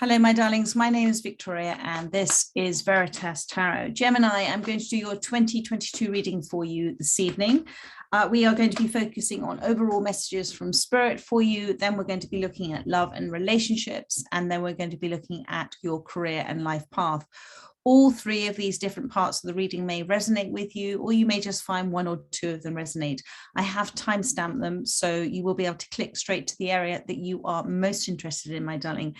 Hello, my darlings. My name is Victoria, and this is Veritas Tarot. Gemini, I'm going to do your 2022 reading for you this evening. We are going to be focusing on overall messages from Spirit for you. Then we're going to be looking at love and relationships, and then we're going to be looking at your career and life path. All three of these different parts of the reading may resonate with you, or you may just find one or two of them resonate. I have timestamped them, so you will be able to click straight to the area that you are most interested in, my darling.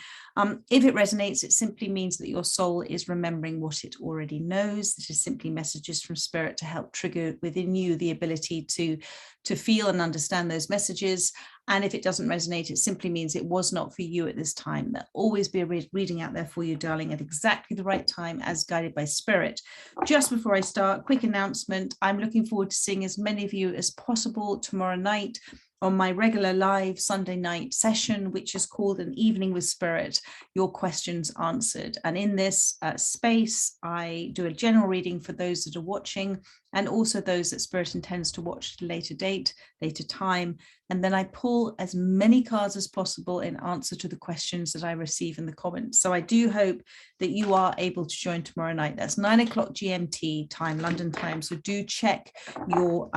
If it resonates, it simply means that your soul is remembering what it already knows. This is simply messages from Spirit to help trigger within you the ability to feel and understand those messages. And if it doesn't resonate, it simply means it was not for you at this time. There'll always be a reading out there for you, darling, at exactly the right time as guided by Spirit. Just before I start, quick announcement. I'm looking forward to seeing as many of you as possible tomorrow night on my regular live Sunday night session, which is called An Evening with Spirit, Your Questions Answered. And in this space, I do a general reading for those that are watching, and also those that Spirit intends to watch at a later date, later time. And then I pull as many cards as possible in answer to the questions that I receive in the comments. So I do hope that you are able to join tomorrow night. That's 9 o'clock GMT time, London time. So do check your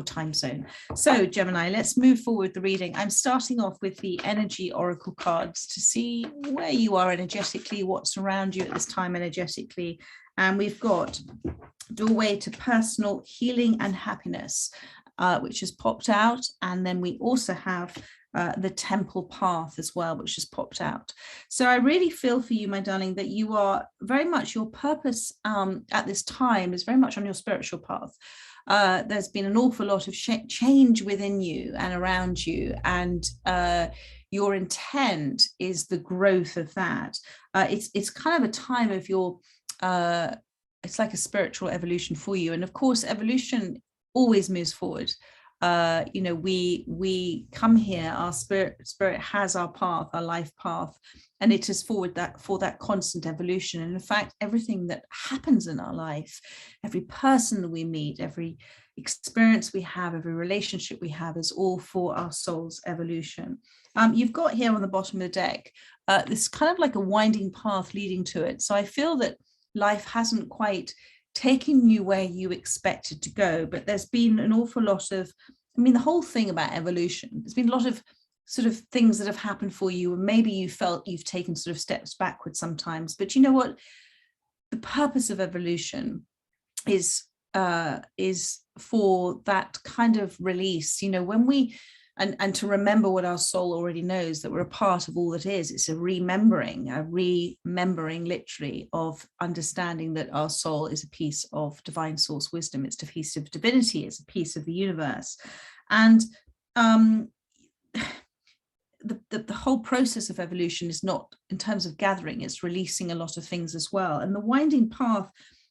time zone. So Gemini, let's move forward the reading. I'm starting off with the energy oracle cards to see where you are energetically, what's around you at this time energetically. And we've got doorway to personal healing and happiness, which has popped out. And then we also have the temple path as well, which has popped out. So I really feel for you, my darling, that you are very much, your purpose at this time is very much on your spiritual path. There's been an awful lot of change within you and around you, and your intent is the growth of that. It's kind of a time of your it's like a spiritual evolution for you. And of course, evolution always moves forward. You know, we come here, our spirit has our path, our life path, and it is for that constant evolution. And in fact, everything that happens in our life, every person that we meet, every experience we have, every relationship we have is all for our soul's evolution. You've got here on the bottom of the deck, this kind of like a winding path leading to it. So I feel that life hasn't quite taken you where you expected to go, but there's been an awful lot of, I mean, the whole thing about evolution, there's been a lot of sort of things that have happened for you, and maybe you felt you've taken sort of steps backwards sometimes, but you know what? The purpose of evolution is for that kind of release, you know, when we, and to remember what our soul already knows, that we're a part of all that is. It's a remembering literally of understanding that our soul is a piece of divine source wisdom. It's a piece of divinity. It's a piece of the universe. And the whole process of evolution is not in terms of gathering, it's releasing a lot of things as well. And the winding path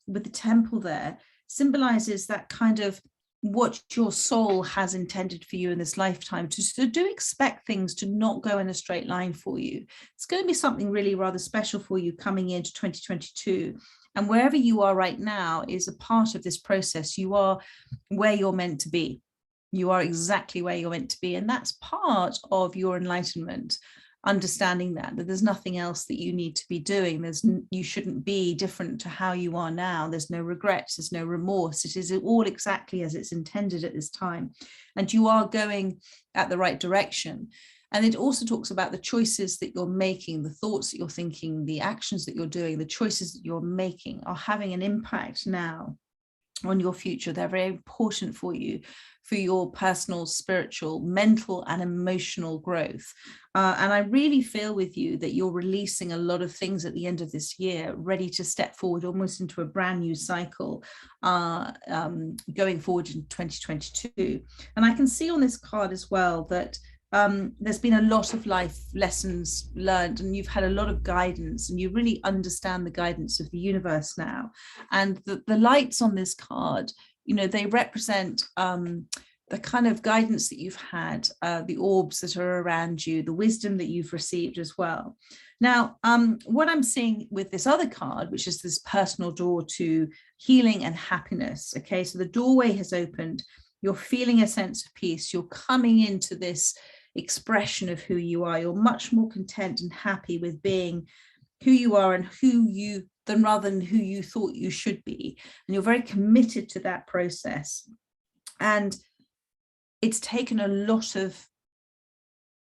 with the temple there symbolizes that kind of what your soul has intended for you in this lifetime. So do expect things to not go in a straight line for you. It's going to be something really rather special for you coming into 2022. And wherever you are right now is a part of this process. You are where you're meant to be. You are exactly where you're meant to be. And that's part of your enlightenment. Understanding that there's nothing else that you need to be doing. You shouldn't be different to how you are now. There's no regrets, there's no remorse. It is all exactly as it's intended at this time. And you are going at the right direction. And it also talks about the choices that you're making, the thoughts that you're thinking, the actions that you're doing, the choices that you're making are having an impact now on your future. They're very important for you, for your personal, spiritual, mental, and emotional growth. And I really feel with you that you're releasing a lot of things at the end of this year, ready to step forward almost into a brand new cycle going forward in 2022. And I can see on this card as well that there's been a lot of life lessons learned, and you've had a lot of guidance, and you really understand the guidance of the universe now. And the lights on this card, you know, they represent the kind of guidance that you've had, the orbs that are around you, the wisdom that you've received as well. Now, what I'm seeing with this other card, which is this personal door to healing and happiness. Okay, so the doorway has opened. You're feeling a sense of peace. You're coming into this expression of who you are. You're much more content and happy with being who you are and rather than who you thought you should be. And you're very committed to that process. And it's taken a lot of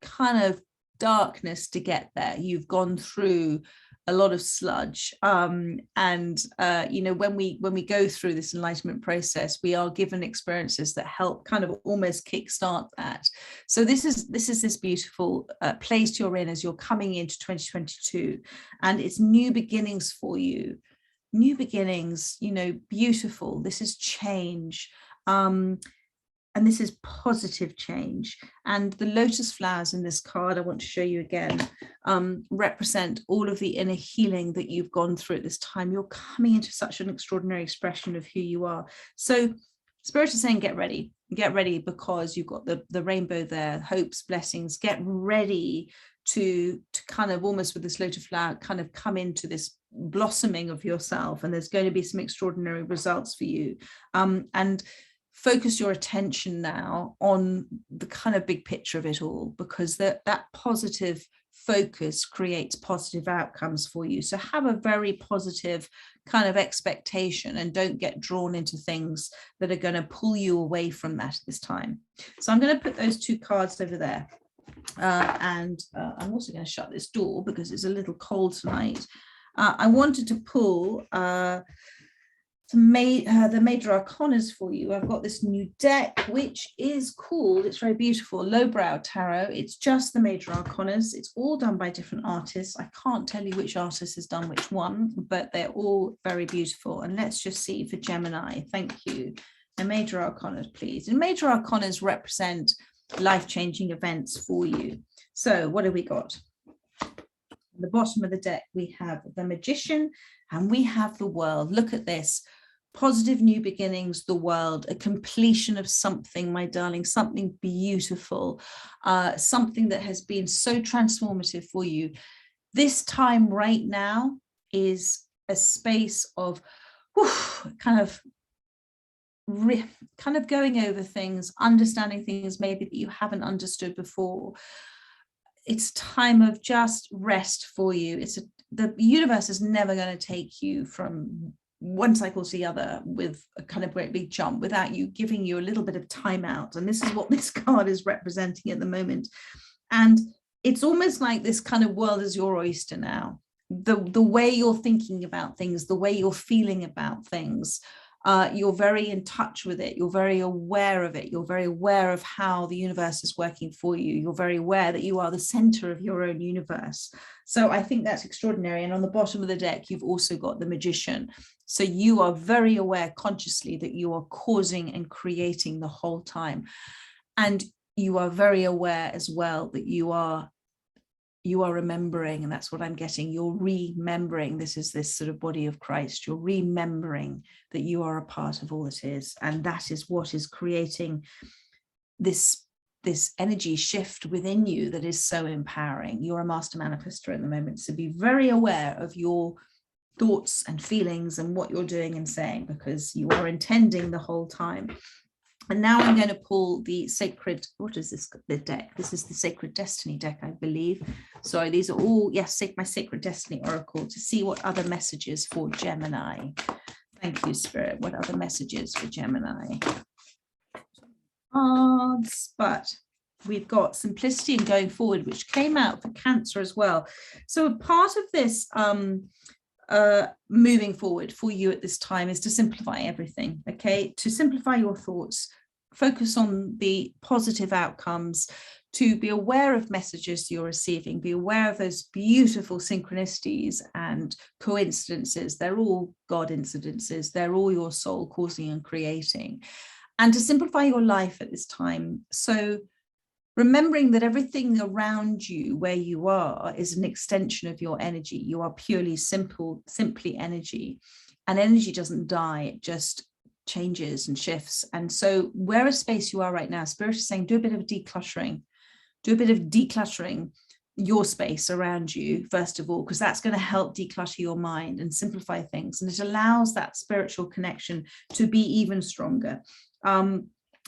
kind of darkness to get there. You've gone through a lot of sludge, you know, when we go through this enlightenment process, we are given experiences that help kind of almost kickstart that. So this is this beautiful place you're in as you're coming into 2022, and it's new beginnings for you. New beginnings, you know, beautiful. This is change. And this is positive change. And the lotus flowers in this card, I want to show you again, represent all of the inner healing that you've gone through at this time. You're coming into such an extraordinary expression of who you are. So Spirit is saying, get ready, because you've got the rainbow there, hopes, blessings. Get ready to kind of almost with this lotus flower, kind of come into this blossoming of yourself. And there's going to be some extraordinary results for you. And focus your attention now on the kind of big picture of it all, because that positive focus creates positive outcomes for you. So have a very positive kind of expectation and don't get drawn into things that are going to pull you away from that at this time. So I'm going to put those two cards over there. I'm also going to shut this door because it's a little cold tonight. I wanted to pull the major arcanas for you. I've got this new deck, which is called, it's very beautiful, Lowbrow Tarot. It's just the major arcanas. It's all done by different artists. I can't tell you which artist has done which one, but they're all very beautiful. And let's just see for Gemini. Thank you. The major arcanas, please. And major arcanas represent life-changing events for you. So what have we got? At the bottom of the deck, we have the Magician and we have the World. Look at this. Positive new beginnings, the world, a completion of something, my darling, something beautiful, something that has been so transformative for you. This time right now is a space of kind of going over things, understanding things maybe that you haven't understood before. It's time of just rest for you. The universe is never going to take you from one cycle to the other with a kind of great big jump without you giving you a little bit of time out. And this is what this card is representing at the moment. And it's almost like this kind of world is your oyster now. The way you're thinking about things, the way you're feeling about things, you're very in touch with it. You're very aware of it. You're very aware of how the universe is working for you. You're very aware that you are the center of your own universe. So I think that's extraordinary. And on the bottom of the deck, you've also got the Magician. So you are very aware consciously that you are causing and creating the whole time. And you are very aware as well that you are remembering, and that's what I'm getting. You're remembering. This is this sort of body of Christ. You're remembering that you are a part of all that is. And that is what is creating this energy shift within you that is so empowering. You're a master manifestor at the moment. So be very aware of your thoughts and feelings and what you're doing and saying, because you are intending the whole time. And now I'm going to pull the sacred, what is this, the deck? This is the Sacred Destiny deck, I believe. Sorry, these are all, yes, my Sacred Destiny Oracle, to see what other messages for Gemini. Thank you, Spirit. What other messages for Gemini? But we've got simplicity and going forward, which came out for Cancer as well. So a part of this moving forward for you at this time is to simplify everything, okay? To simplify your thoughts, focus on the positive outcomes, to be aware of messages you're receiving, be aware of those beautiful synchronicities and coincidences. They're all God incidences. They're all your soul causing and creating. And to simplify your life at this time. So remembering that everything around you where you are is an extension of your energy. You are purely simply energy, and energy doesn't die, it just changes and shifts. And so where a space you are right now, Spirit is saying, do a bit of decluttering, your space around you, first of all, because that's going to help declutter your mind and simplify things. And it allows that spiritual connection to be even stronger.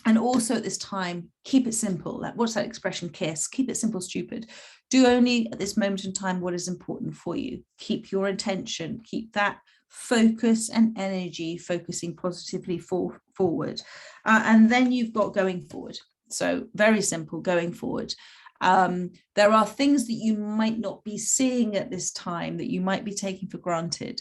And also at this time, keep it simple. Like, what's that expression, KISS? Keep it simple, stupid. Do only at this moment in time what is important for you. Keep your intention, keep that focus and energy focusing positively forward. And then you've got going forward. So very simple, going forward. There are things that you might not be seeing at this time that you might be taking for granted.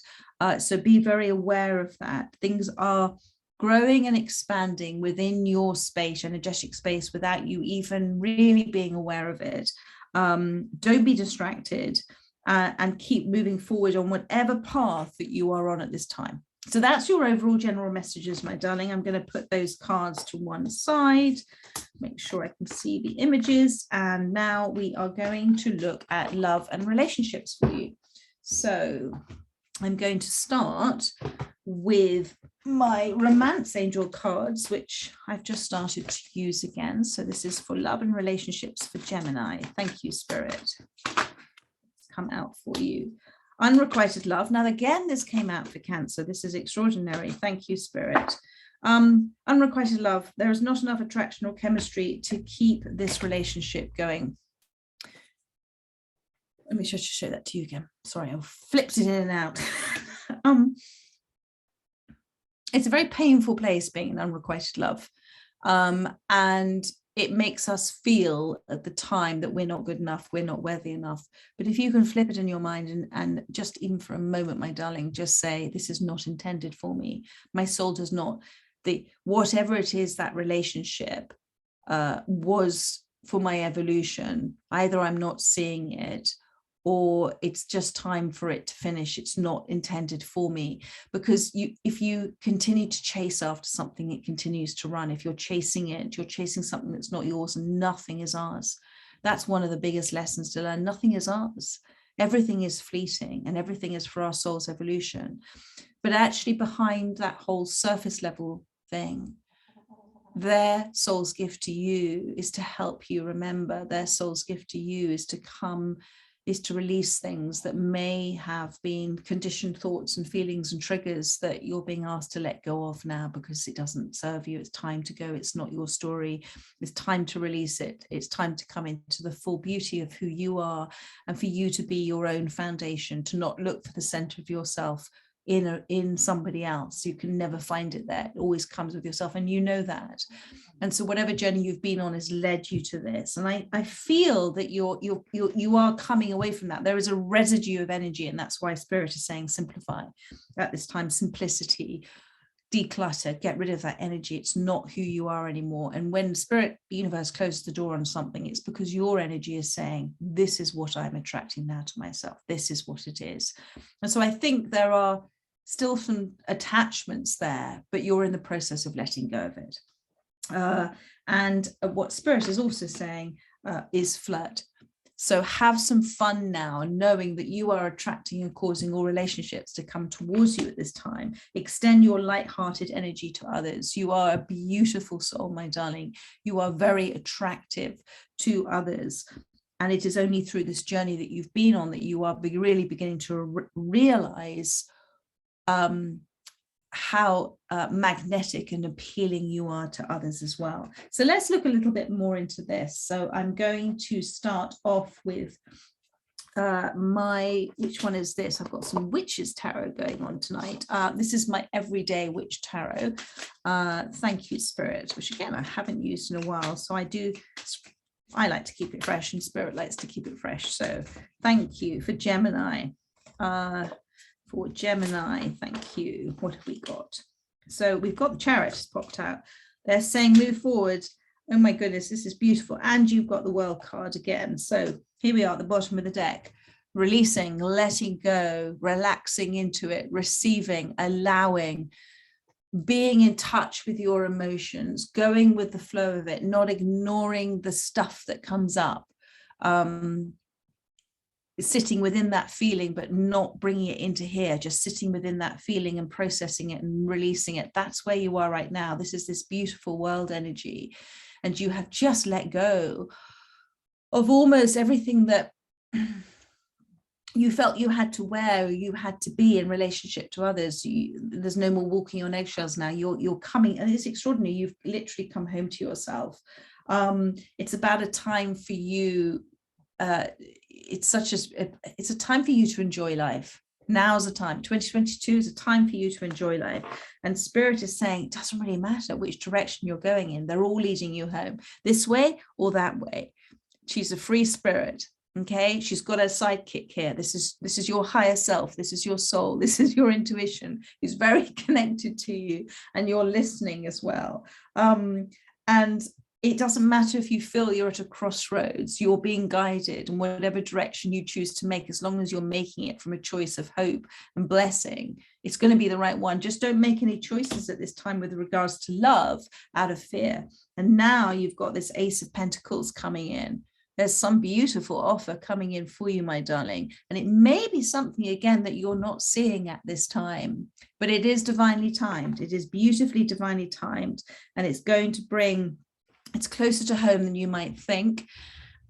So be very aware of that. Things are growing and expanding within your space, energetic space, without you even really being aware of it. Don't be distracted, and keep moving forward on whatever path that you are on at this time. So that's your overall general messages, my darling. I'm going to put those cards to one side, make sure I can see the images. And now we are going to look at love and relationships for you. So I'm going to start with my romance angel cards, which I've just started to use again. So this is for love and relationships for Gemini. Thank you, Spirit. It's come out for you. Unrequited love. Now, again, this came out for Cancer. This is extraordinary. Thank you, Spirit. Unrequited love. There is not enough attraction or chemistry to keep this relationship going. Let me just show that to you again. Sorry, I flipped it in and out. It's a very painful place being in unrequited love. And it makes us feel at the time that we're not good enough, we're not worthy enough. But if you can flip it in your mind and just even for a moment, my darling, just say, this is not intended for me. My soul does not, whatever it is that relationship was for my evolution, either I'm not seeing it, or it's just time for it to finish. It's not intended for me. Because if you continue to chase after something, it continues to run. If you're chasing it, you're chasing something that's not yours, and nothing is ours. That's one of the biggest lessons to learn. Nothing is ours. Everything is fleeting, and everything is for our soul's evolution. But actually behind that whole surface level thing, their soul's gift to you is to help you remember. Their soul's gift to you is to release things that may have been conditioned thoughts and feelings and triggers that you're being asked to let go of now because it doesn't serve you. It's time to go. It's not your story. It's time to release it. It's time to come into the full beauty of who you are, and for you to be your own foundation, to not look for the center of yourself in somebody else. You can never find it there. It always comes with yourself, and you know that. And so whatever journey you've been on has led you to this. And I feel that you are coming away from that. There is a residue of energy, and that's why Spirit is saying simplify at this time. Simplicity, declutter, get rid of that energy. It's not who you are anymore. And when Spirit, the universe, closes the door on something, it's because your energy is saying, this is what I'm attracting now to myself. This is what it is. And so I think there are still some attachments there, but you're in the process of letting go of it. And what Spirit is also saying is flirt. So have some fun now, knowing that you are attracting and causing all relationships to come towards you at this time. Extend your light-hearted energy to others. You are a beautiful soul, my darling. You are very attractive to others. And it is only through this journey that you've been on that you are really beginning to realize how magnetic and appealing you are to others as well. So let's look a little bit more into this. So I'm going to start off with which one is this? I've got some witches tarot going on tonight. This is my everyday witch tarot. Thank you, Spirit, which again, I haven't used in a while. So I like to keep it fresh, and Spirit likes to keep it fresh. So thank you for Gemini. For Gemini, thank you. What have we got? So we've got the Chariot has popped out. They're saying move forward. Oh my goodness, this is beautiful. And you've got the World card again. So here we are at the bottom of the deck. Releasing, letting go, relaxing into it, receiving, allowing, being in touch with your emotions, going with the flow of it, not ignoring the stuff that comes up. Sitting within that feeling, but not bringing it into here, just sitting within that feeling and processing it and releasing it. That's where you are right now. This is this beautiful world energy. And you have just let go of almost everything that you felt you had to wear, or you had to be in relationship to others. There's no more walking on eggshells now. You're coming, and it's extraordinary. You've literally come home to yourself. It's about a time for you. It's a time for you to enjoy life. Now's the time. 2022 is a time for you to enjoy life. And Spirit is saying it doesn't really matter which direction you're going in. They're all leading you home, this way or that way. She's a free spirit. Okay, she's got a sidekick here. This is your higher self. This is your soul. This is your intuition, who's very connected to you, and you're listening as well. And it doesn't matter if you feel you're at a crossroads. You're being guided in whatever direction you choose to make, as long as you're making it from a choice of hope and blessing. It's going to be the right one. Just don't make any choices at this time with regards to love out of fear. And now you've got this Ace of Pentacles coming in. There's some beautiful offer coming in for you, my darling. And it may be something, again, that you're not seeing at this time, but it is divinely timed. It is beautifully divinely timed, and it's going to bring, it's closer to home than you might think.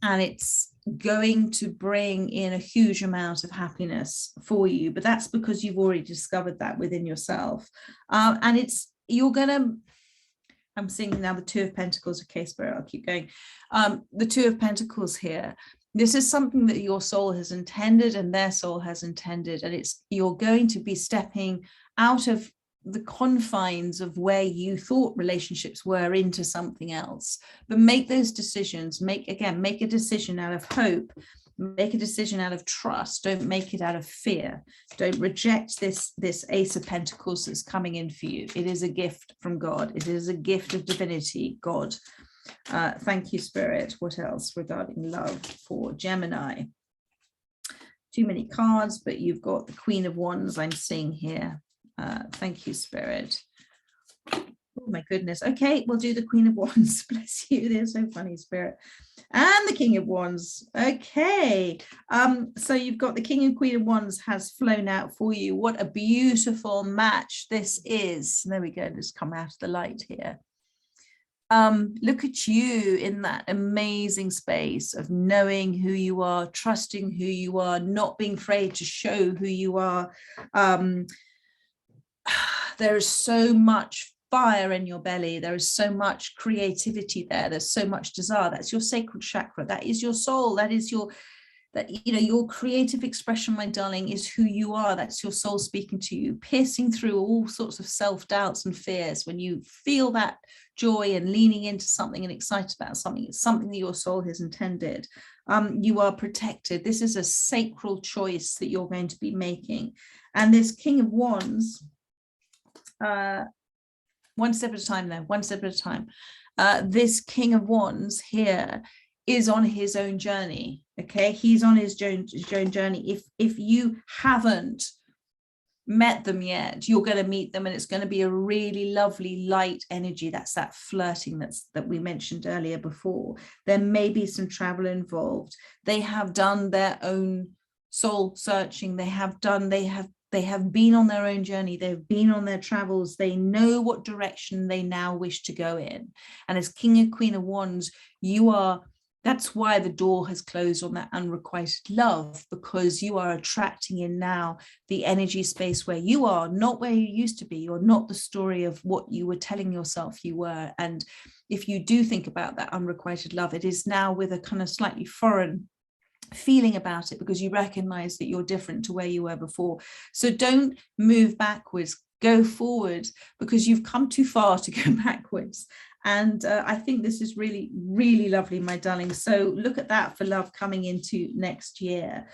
And it's going to bring in a huge amount of happiness for you. But that's because you've already discovered that within yourself. And you're going to, I'm seeing now the Two of Pentacles. Okay, Spirit, I'll keep going. The Two of Pentacles here. This is something that your soul has intended and their soul has intended. And you're going to be stepping out of the confines of where you thought relationships were into something else. But make those decisions. Make a decision out of hope. Make a decision out of trust. Don't make it out of fear. Don't reject this Ace of Pentacles that's coming in for you. It is a gift from God. It is a gift of divinity, God. Thank you, Spirit. What else regarding love for Gemini? Too many cards, but you've got the Queen of Wands I'm seeing here. Thank you, Spirit. Oh my goodness. Okay, we'll do the Queen of Wands. Bless you. They're so funny, Spirit. And the King of Wands. Okay. So you've got the King and Queen of Wands has flown out for you. What a beautiful match this is. There we go. Let's come out of the light here. Look at you in that amazing space of knowing who you are, trusting who you are, not being afraid to show who you are. There is so much fire in your belly. There is so much creativity there. There's so much desire. That's your sacral chakra. That is your soul. That is your creative expression, my darling, is who you are. That's your soul speaking to you, piercing through all sorts of self-doubts and fears. When you feel that joy and leaning into something and excited about something, it's something that your soul has intended. You are protected. This is a sacral choice that you're going to be making. And this King of Wands, one step at a time though, one step at a time. This King of Wands here is on his own journey. Okay, he's on his own journey. If you haven't met them yet, you're going to meet them, and it's going to be a really lovely light energy. That's that flirting that we mentioned earlier before. There may be some travel involved. They have done their own soul searching. They have been on their own journey. They've been on their travels. They know what direction they now wish to go in. And as King and Queen of Wands, that's why the door has closed on that unrequited love, because you are attracting in now the energy space where you are, not where you used to be. You're not the story of what you were telling yourself you were. And if you do think about that unrequited love, it is now with a kind of slightly foreign feeling about it, because you recognize that you're different to where you were before. So don't move backwards, go forward, because you've come too far to go backwards. And I think this is really, really lovely, my darling. So look at that for love coming into next year,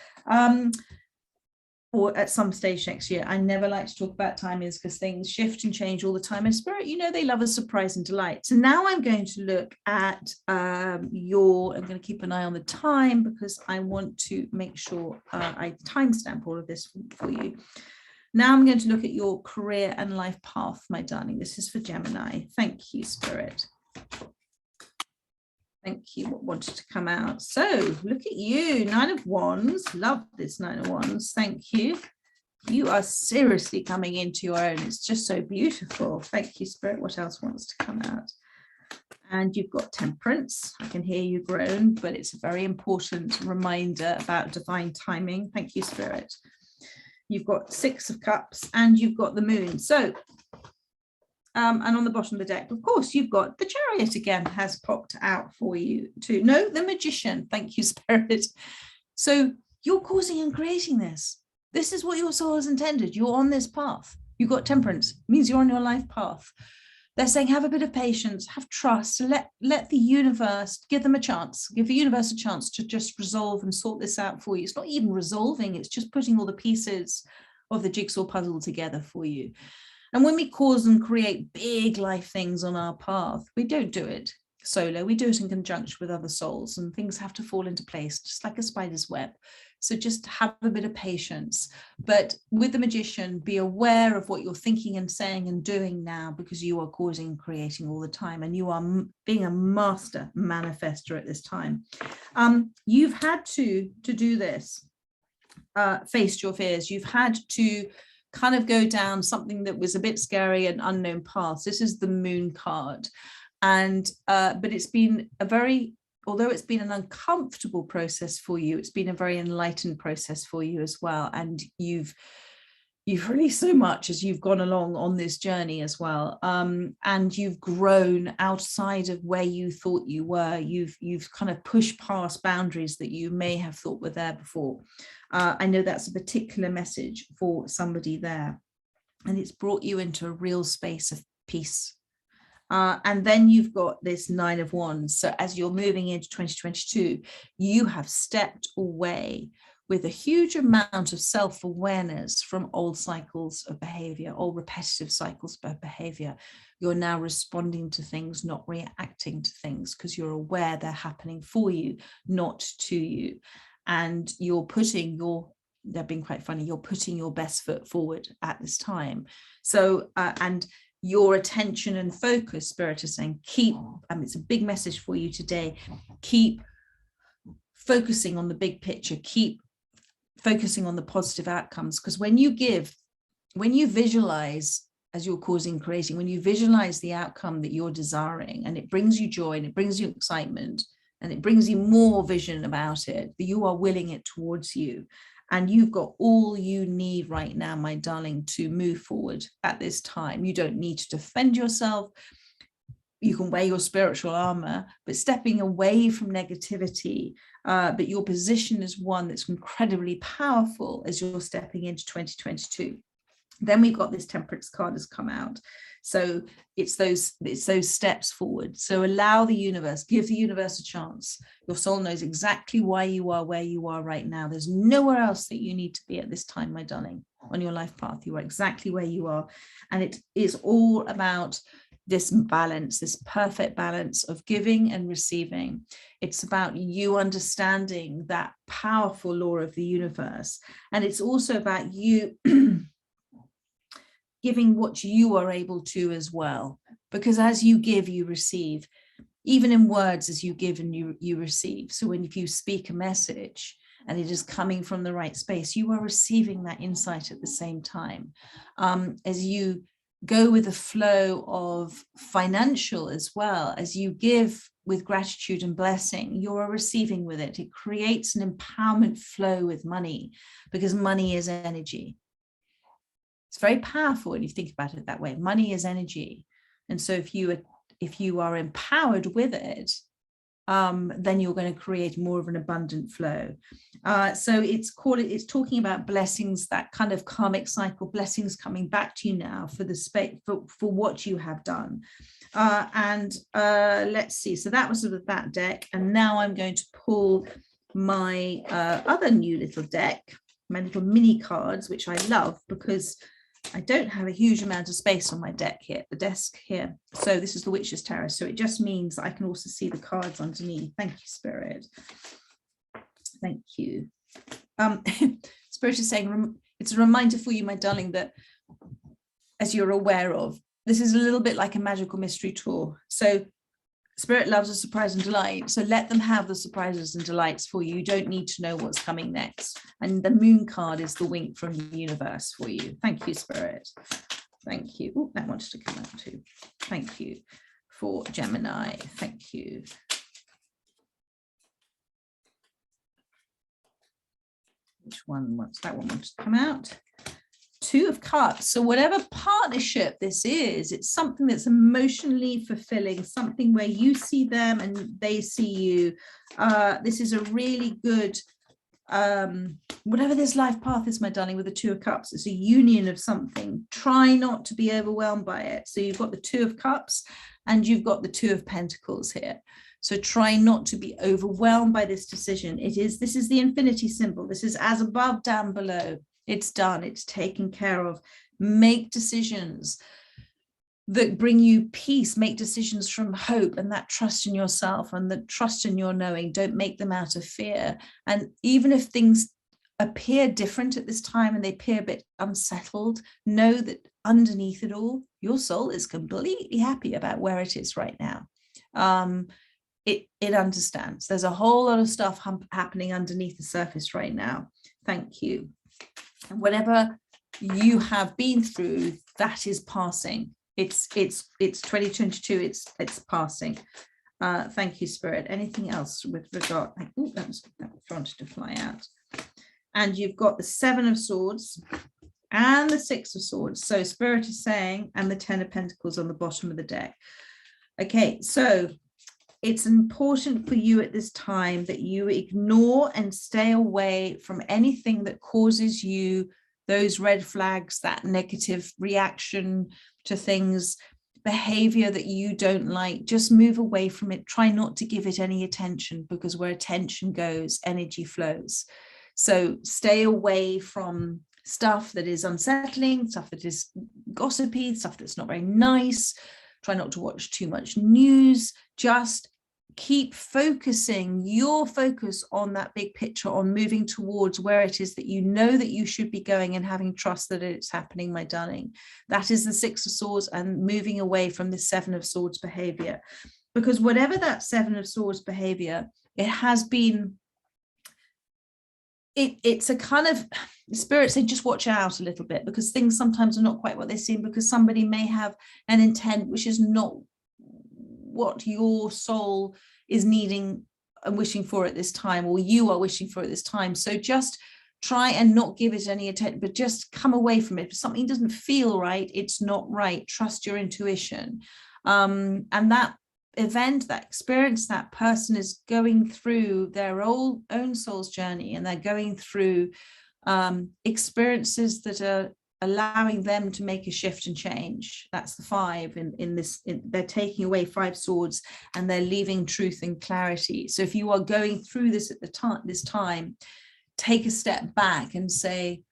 or at some stage next year. I never like to talk about timings because things shift and change all the time. And Spirit, they love a surprise and delight. So now I'm going to look at I'm going to keep an eye on the time, because I want to make sure I timestamp all of this for you. Now I'm going to look at your career and life path, my darling. This is for Gemini. Thank you, Spirit. Thank you. What wanted to come out? So look at you, Nine of Wands. Love this Nine of Wands. Thank you. You are seriously coming into your own. It's just so beautiful. Thank you, Spirit. What else wants to come out? And you've got Temperance. I can hear you groan, but it's a very important reminder about divine timing. Thank you, Spirit. You've got Six of Cups and you've got the Moon. So, and on the bottom of the deck, of course, you've got the Chariot again has popped out for you too. No, the Magician. Thank you, Spirit. So you're causing and creating this. This is what your soul has intended. You're on this path. You've got Temperance. It means you're on your life path. They're saying, have a bit of patience, have trust, let the universe, give them a chance, give the universe a chance to just resolve and sort this out for you. It's not even resolving, it's just putting all the pieces of the jigsaw puzzle together for you. And when we cause and create big life things on our path, we don't do it solo, we do it in conjunction with other souls, and things have to fall into place, just like a spider's web. So just have a bit of patience. But with the Magician, be aware of what you're thinking and saying and doing now, because you are causing and creating all the time, and you are being a master manifester at this time. You've had to do this, faced your fears. You've had to kind of go down something that was a bit scary and unknown paths. This is the Moon card. And but it's been a very, although it's been an uncomfortable process for you, it's been a very enlightened process for you as well. And you've released so much as you've gone along on this journey as well. And you've grown outside of where you thought you were. You've kind of pushed past boundaries that you may have thought were there before. I know that's a particular message for somebody there. And it's brought you into a real space of peace. And then you've got this Nine of Wands. So as you're moving into 2022, you have stepped away with a huge amount of self-awareness from old cycles of behavior, old repetitive cycles of behavior. You're now responding to things, not reacting to things, because you're aware they're happening for you, not to you. And you're putting they're being quite funny, you're putting your best foot forward at this time. So, and your attention and focus, Spirit is saying, it's a big message for you today, keep focusing on the big picture, keep focusing on the positive outcomes, because when you visualize, as you're causing, creating, when you visualize the outcome that you're desiring, and it brings you joy and it brings you excitement and it brings you more vision about it, that you are willing it towards you. And you've got all you need right now, my darling, to move forward at this time. You don't need to defend yourself. You can wear your spiritual armor, but stepping away from negativity. But your position is one that's incredibly powerful as you're stepping into 2022. Then we've got this Temperance card has come out. So it's those steps forward. So allow the universe, give the universe a chance. Your soul knows exactly why you are where you are right now. There's nowhere else that you need to be at this time, my darling, on your life path. You are exactly where you are. And it is all about this balance, this perfect balance of giving and receiving. It's about you understanding that powerful law of the universe. And it's also about you giving what you are able to as well, because as you give, you receive, even in words, as you give and you receive. So if you speak a message and it is coming from the right space, you are receiving that insight at the same time. As you go with the flow of financial as well, as you give with gratitude and blessing, you're receiving with it. It creates an empowerment flow with money, because money is energy. It's very powerful when you think about it that way. Money is energy. And so if you are empowered with it, then you're going to create more of an abundant flow. So it's talking about blessings, that kind of karmic cycle, blessings coming back to you now for the space for what you have done. Let's see. So that was sort of that deck. And now I'm going to pull my other new little deck, my little mini cards, which I love because I don't have a huge amount of space on my deck here, the desk here. So this is the Witch's Tarot. So it just means I can also see the cards underneath. Thank you, Spirit. Thank you. Spirit is saying, it's a reminder for you, my darling, that as you're aware of, this is a little bit like a magical mystery tour. So Spirit loves a surprise and delight. So let them have the surprises and delights for you. You don't need to know what's coming next. And the Moon card is the wink from the universe for you. Thank you, Spirit. Thank you. Oh, that wanted to come out too. Thank you for Gemini. Thank you. Which one wants that one wants to come out? Two of Cups. So whatever partnership this is, it's something that's emotionally fulfilling, something where you see them and they see you. This is a really good, whatever this life path is, my darling, with the Two of Cups, it's a union of something. Try not to be overwhelmed by it. So you've got the Two of Cups and you've got the Two of Pentacles here. So try not to be overwhelmed by this decision. This is the infinity symbol. This is as above, down below. It's done. It's taken care of. Make decisions that bring you peace. Make decisions from hope and that trust in yourself and the trust in your knowing. Don't make them out of fear. And even if things appear different at this time and they appear a bit unsettled, know that underneath it all, your soul is completely happy about where it is right now. It understands. There's a whole lot of stuff happening underneath the surface right now. Thank you. And whatever you have been through, that is passing. It's 2022. It's passing. Thank you, Spirit. Anything else with regard? Oh, that wanted to fly out. And you've got the Seven of Swords and the Six of Swords. So Spirit is saying, and the Ten of Pentacles on the bottom of the deck. Okay, so it's important for you at this time that you ignore and stay away from anything that causes you those red flags, that negative reaction to things, behavior that you don't like. Just move away from it. Try not to give it any attention, because where attention goes, energy flows. So stay away from stuff that is unsettling, stuff that is gossipy, stuff that's not very nice. Try not to watch too much news. Just keep focusing your focus on that big picture, on moving towards where it is that you know that you should be going, and having trust that it's happening, my darling. That is the Six of Swords, and moving away from the Seven of Swords behavior. Because whatever that Seven of Swords behavior, it has been, it's a kind of, Spirit saying just watch out a little bit, because things sometimes are not quite what they seem, because somebody may have an intent which is not what your soul is needing and wishing for at this time, or you are wishing for at this time. So just try and not give it any attention, but just come away from it. If something doesn't feel right, it's not right. Trust your intuition. And that event, that experience, that person is going through their own soul's journey, and they're going through experiences that are allowing them to make a shift and change. That's the five in this. They're taking away Five Swords, and they're leaving truth and clarity. So if you are going through this at this time, take a step back and say,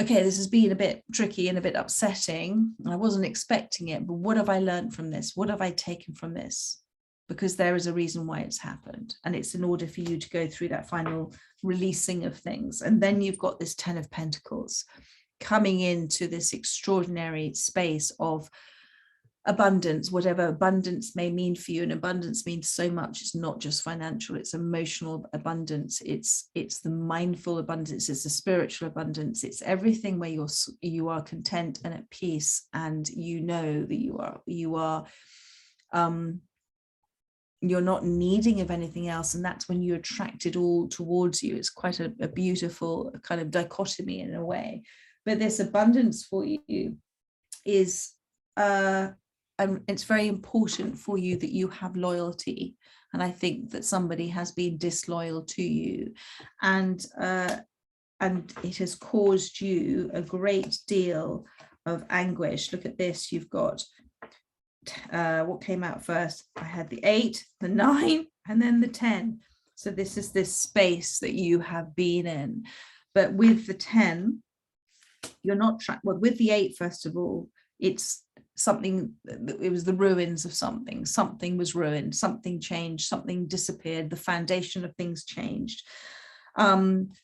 okay, this has been a bit tricky and a bit upsetting. I wasn't expecting it, but what have I learned from this? What have I taken from this? Because there is a reason why it's happened. And it's in order for you to go through that final releasing of things. And then you've got this Ten of Pentacles coming into this extraordinary space of abundance, whatever abundance may mean for you. And abundance means so much. It's not just financial, it's emotional abundance. It's the mindful abundance. It's the spiritual abundance. It's everything where you are content and at peace. And you know that you're not needing of anything else. And that's when you attract it all towards you. It's quite a beautiful kind of dichotomy in a way. But this abundance for you is, it's very important for you that you have loyalty. And I think that somebody has been disloyal to you, and it has caused you a great deal of anguish. Look at this. You've got what came out first? I had the 8, the 9, and then the 10. So this is this space that you have been in. But with the 10, you're not with the 8, first of all, it's something, it was the ruins of something. Something was ruined, something changed, something disappeared, the foundation of things changed. And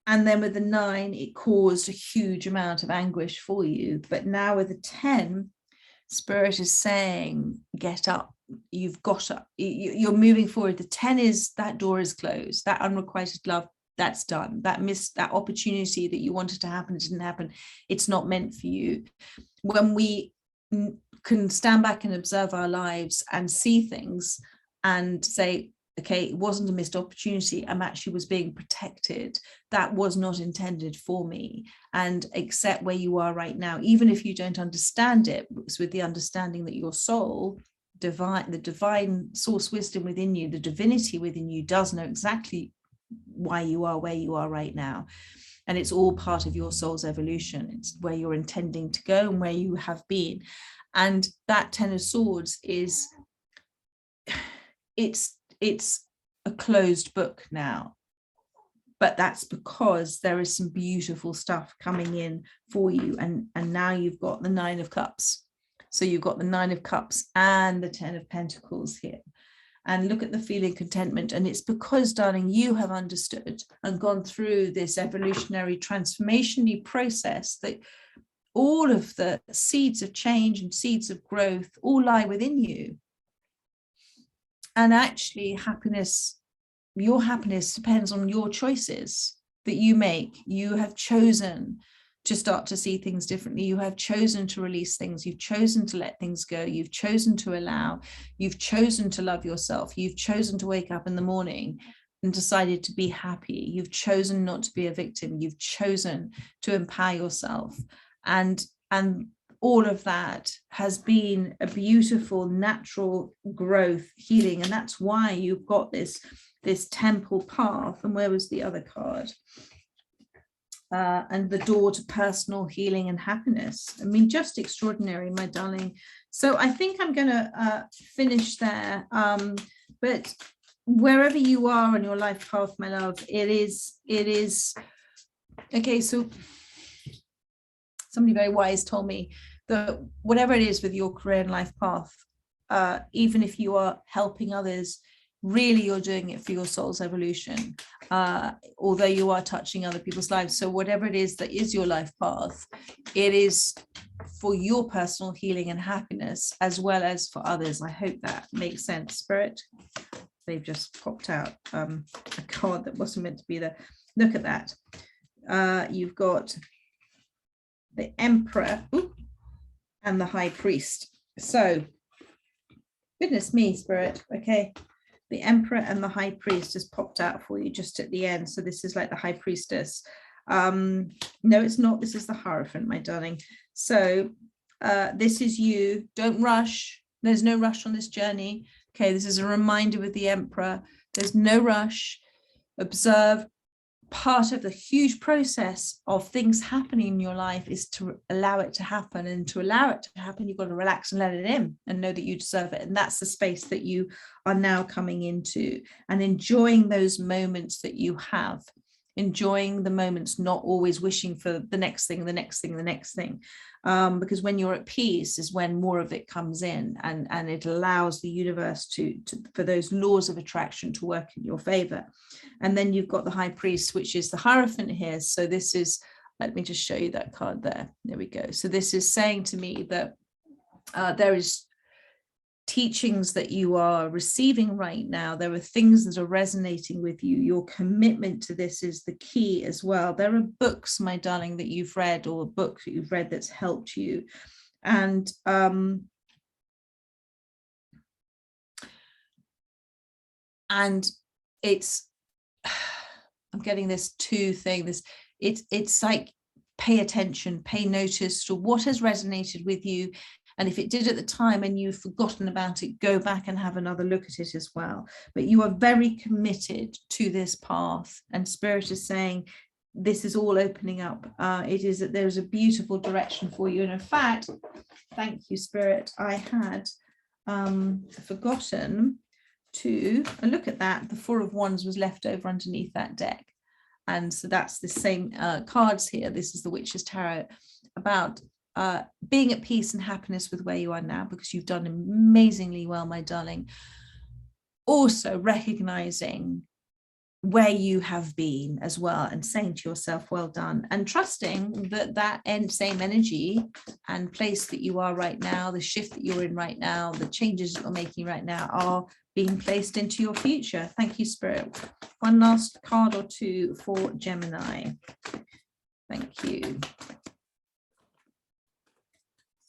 then with the 9, it caused a huge amount of anguish for you. But now with the 10, Spirit is saying, get up. You've got up. You're moving forward. The 10 is, that door is closed. That unrequited love, that's done. That opportunity that you wanted to happen, it didn't happen. It's not meant for you. When we can stand back and observe our lives and see things and say, okay, it wasn't a missed opportunity. I'm actually was being protected. That was not intended for me. And accept where you are right now, even if you don't understand it, it's with the understanding that your soul, the divine source wisdom within you, the divinity within you does know exactly why you are where you are right now. And it's all part of your soul's evolution. It's where you're intending to go and where you have been. And that 10 of Swords is, it's a closed book now, but that's because there is some beautiful stuff coming in for you. And now you've got the 9 of Cups. So you've got the 9 of Cups and the 10 of Pentacles here. And look at the feeling contentment. And it's because, darling, you have understood and gone through this evolutionary transformation process that all of the seeds of change and seeds of growth all lie within you. And actually happiness, your happiness depends on your choices that you make. You have chosen to start to see things differently. You have chosen to release things. You've chosen to let things go. You've chosen to allow. You've chosen to love yourself. You've chosen to wake up in the morning and decided to be happy. You've chosen not to be a victim. You've chosen to empower yourself. And all of that has been a beautiful, natural growth, healing. And that's why you've got this temple path. And where was the other card? And the door to personal healing and happiness. I mean, just extraordinary, my darling. So I think I'm going to finish there. But wherever you are on your life path, my love, it is okay. So somebody very wise told me that whatever it is with your career and life path, even if you are helping others, really you're doing it for your soul's evolution, although you are touching other people's lives. So whatever it is that is your life path, it is for your personal healing and happiness as well as for others. I hope that makes sense, Spirit. They've just popped out a card that wasn't meant to be there. Look at that. You've got the Emperor and the High Priest. So goodness me, Spirit. Okay. The Emperor and the High Priest has popped out for you just at the end. So this is like the High Priestess. No, it's not. This is the Hierophant, my darling. So this is you. Don't rush. There's no rush on this journey. Okay, this is a reminder with the Emperor. There's no rush. Observe. Part of the huge process of things happening in your life is to allow it to happen, and to allow it to happen, you've got to relax and let it in and know that you deserve it. And that's the space that you are now coming into, and enjoying those moments that you have, enjoying the moments, not always wishing for the next thing, because when you're at peace is when more of it comes in, and it allows the universe to for those laws of attraction to work in your favor. And then you've got the High Priest, which is the Hierophant here. So this is, let me just show you that card there. There we go. So this is saying to me that there is teachings that you are receiving right now. There are things that are resonating with you. Your commitment to this is the key as well. There are books, my darling, that you've read, or a book that you've read that's helped you. And it's, I'm getting this two thing, it's like, pay attention, pay notice to what has resonated with you. And if it did at the time and you've forgotten about it, go back and have another look at it as well. But you are very committed to this path, and Spirit is saying this is all opening up. It is that there's a beautiful direction for you. And in fact, thank you, Spirit, I had forgotten to look at that. The Four of Wands was left over underneath that deck. And so that's the same cards here. This is the Witch's Tarot, about being at peace and happiness with where you are now, because you've done amazingly well, my darling. Also recognizing where you have been as well, and saying to yourself, well done, and trusting that that same energy and place that you are right now, the shift that you're in right now, the changes that you're making right now are being placed into your future. Thank you, Spirit. One last card or two for Gemini. Thank you.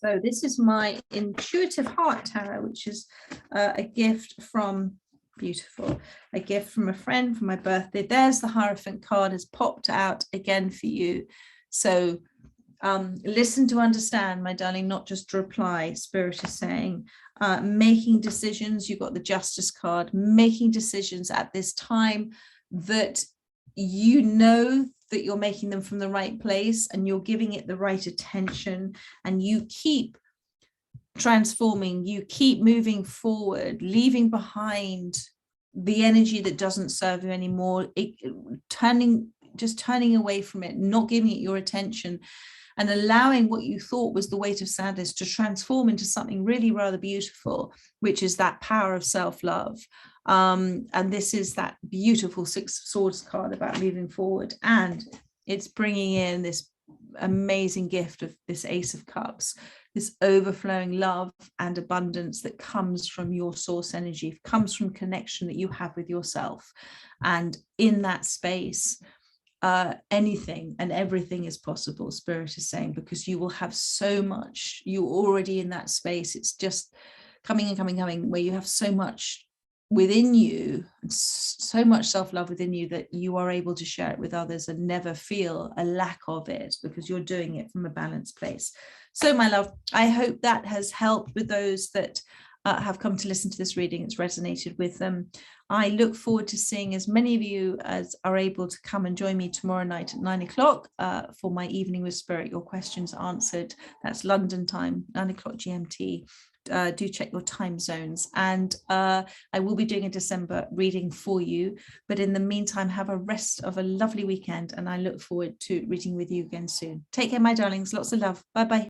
So this is my intuitive heart tarot, which is a gift from, beautiful, a gift from a friend for my birthday. There's the Hierophant card has popped out again for you. So listen to understand, my darling, not just to reply. Spirit is saying, making decisions. You've got the Justice card, making decisions at this time that you know that you're making them from the right place and you're giving it the right attention, and you keep transforming, you keep moving forward, leaving behind the energy that doesn't serve you anymore, turning away from it, not giving it your attention, and allowing what you thought was the weight of sadness to transform into something really rather beautiful, which is that power of self-love. And this is that beautiful Six of Swords card about moving forward, and it's bringing in this amazing gift of this Ace of Cups, this overflowing love and abundance that comes from your source energy, comes from connection that you have with yourself. And in that space, anything and everything is possible, Spirit is saying, because you will have so much. You're already in that space. It's just coming, where you have so much within you, so much self-love within you, that you are able to share it with others and never feel a lack of it, because you're doing it from a balanced place. So, my love, I hope that has helped with those that have come to listen to this reading. It's resonated with them. I look forward to seeing as many of you as are able to come and join me tomorrow night at 9 o'clock for my Evening with Spirit, Your Questions Answered. That's London time, 9 o'clock GMT. Do check your time zones, and I will be doing a December reading for you. But in the meantime, have a rest of a lovely weekend, and I look forward to reading with you again soon. Take care, my darlings. Lots of love. Bye bye.